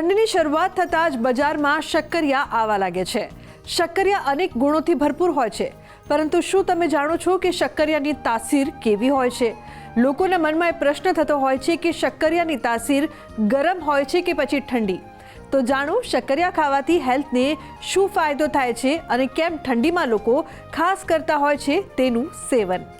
ઠંડીની શરૂઆત થતાં જ બજારમાં શક્કરિયા આવવા લાગે છે। શક્કરિયા અનેક ગુણોથી ભરપૂર હોય છે, પરંતુ શું તમે જાણો છો કે શક્કરિયાની તાસીર કેવી હોય છે? લોકોના મનમાં એ પ્રશ્ન થતો હોય છે કે શક્કરિયાની તાસીર ગરમ હોય છે કે પછી ઠંડી? તો જાણો શક્કરિયા ખાવાથી હેલ્થને શું ફાયદો થાય છે અને કેમ ઠંડીમાં લોકો ખાસ કરતા હોય છે તેનું સેવન।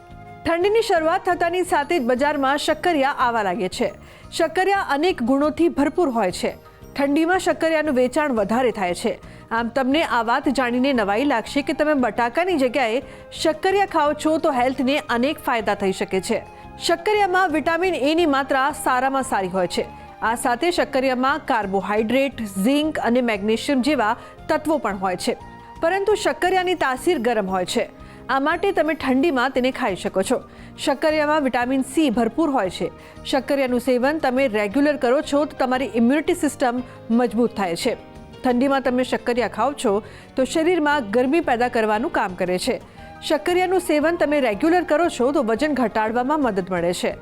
ઠંડીની શરૂઆત થતાની સાથે જ બજારમાં શક્કરિયા આવવા લાગે છે। શક્કરિયા અનેક ગુણોથી ભરપૂર હોય છે। ઠંડીમાં શક્કરિયાનું વેચાણ વધારે થાય છે। આમ તમને આ વાત જાણીને નવાઈ લાગશે કે તમે બટાકાની જગ્યાએ શક્કરિયા ખાઓ છો તો હેલ્થને અનેક ફાયદા થઈ શકે છે। શક્કરિયામાં વિટામિન એની માત્રા સારામાં સારી હોય છે। આ સાથે શક્કરિયામાં કાર્બોહાઈડ્રેટ, ઝિંક અને મેગ્નેશિયમ જેવા તત્વો પણ હોય છે, પરંતુ શક્કરિયાની તાસીર ગરમ હોય છે। આ માટે તમે ઠંડીમાં તેને ખાઈ શકો છો। શક્કરિયામાં વિટામિન સી ભરપૂર હોય છે। શક્કરિયાનું સેવન તમે રેગ્યુલર કરો છો તો તમારી ઇમ્યુનિટી સિસ્ટમ મજબૂત થાય છે। ઠંડીમાં તમે શક્કરિયા ખાઓ છો તો શરીરમાં ગરમી પેદા કરવાનું કામ કરે છે। શક્કરિયાનું સેવન તમે રેગ્યુલર કરો છો તો વજન ઘટાડવામાં મદદ મળે છે।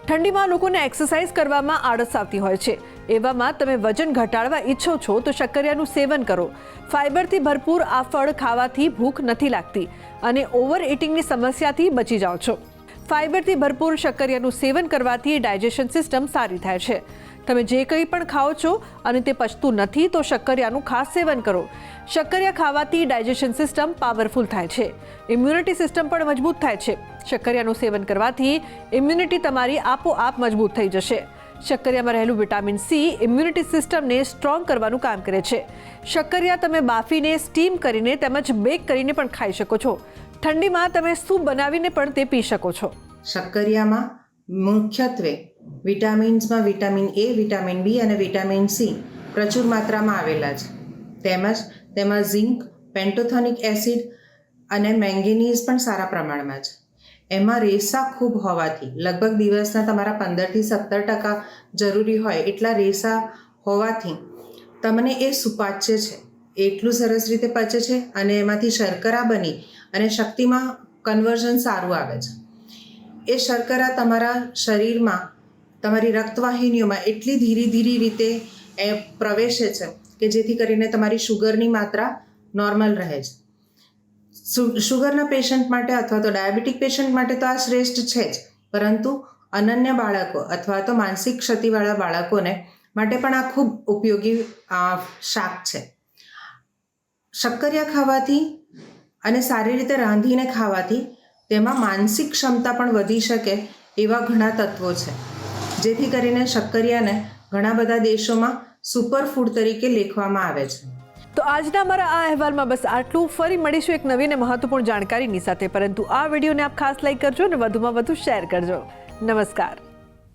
ઠંડીમાં લોકોને એક્સરસાઇઝ કરવામાં આળસ આવતી હોય છે, એવામાં તમે વજન ઘટાડવા ઈચ્છો છો તો શક્કરિયાનું સેવન કરો। ફાઇબરથી ભરપૂર આ ફળ ખાવાથી ભૂખ નથી લાગતી અને ઓવર ઇટિંગની સમસ્યાથી બચી જાઓ છો। ફાઇબરથી ભરપૂર શક્કરિયાનું સેવન કરવાથી ડાયજેશન સિસ્ટમ સારી થાય છે। તમે જે કંઈ પણ ખાઓ છો અને તે પચતું નથી તો શક્કરિયાનું ખાસ સેવન કરો। શક્કરિયા ખાવાથી ડાયજેશન સિસ્ટમ પાવરફુલ થાય છે, ઇમ્યુનિટી સિસ્ટમ પણ મજબૂત થાય છે। શક્કરિયાનું સેવન કરવાથી ઇમ્યુનિટી તમારી આપોઆપ મજબૂત થઈ જશે। શક્કરિયામાં રહેલું વિટામિન સી ઇમ્યુનિટી સિસ્ટમને સ્ટ્રોંગ કરવાનું કામ કરે છે। શક્કરિયા તમે બાફીને, સ્ટીમ કરીને તેમજ બેક કરીને પણ ખાઈ શકો છો। ઠંડીમાં તમે સૂપ બનાવીને પણ તે પી શકો છો। શક્કરિયામાં મુખ્યત્વે વિટામિન્સમાં વિટામિન એ, વિટામિન બી અને વિટામિન સી પ્રચુર માત્રામાં આવેલા છે, તેમજ તેમાં ઝિંક, પેન્ટોથેનિક એસિડ અને મેંગેનીઝ પણ સારા પ્રમાણમાં છે। એમાં રેસા ખૂબ હોવાથી લગભગ દિવસના તમારા 15થી 17% જરૂરી હોય એટલા રેસા હોવાથી તમને એ સુપાચ્ય છે, એટલું સરસ રીતે પચે છે અને એમાંથી શર્કરા બની અને શક્તિમાં કન્વર્ઝન સારું આવે છે। એ શર્કરા તમારા શરીરમાં, તમારી રક્તવાહિનીઓમાં એટલી ધીરે રીતે એ પ્રવેશે છે કે જેથી કરીને તમારી શુગરની માત્રા નોર્મલ રહે છે। શુગરના પેશન્ટ માટે અથવા તો ડાયાબિટીક પેશન્ટ માટે તો આ શ્રેષ્ઠ છે જ, પરંતુ અનન્ય બાળકો અથવા તો માનસિક ક્ષતિવાળા બાળકોને માટે પણ આ ખૂબ ઉપયોગી શાક છે। શક્કરિયા ખાવાથી અને સારી રીતે રાંધીને ખાવાથી તેમાં માનસિક ક્ષમતા પણ વધી શકે એવા ઘણા તત્વો છે, જેથી કરીને શક્કરિયાને ઘણા બધા દેશોમાં સુપરફૂડ તરીકે લેખવામાં આવે છે। તો આજના અમારા આ અહેવાલમાં બસ આટલું। ફરી મળીશું એક નવી અને મહત્વપૂર્ણ જાણકારીની સાથે, પરંતુ આ વિડીયોને આપ ખાસ લાઈક કરજો અને વધુમાં વધુ શેર કરજો। નમસ્કાર।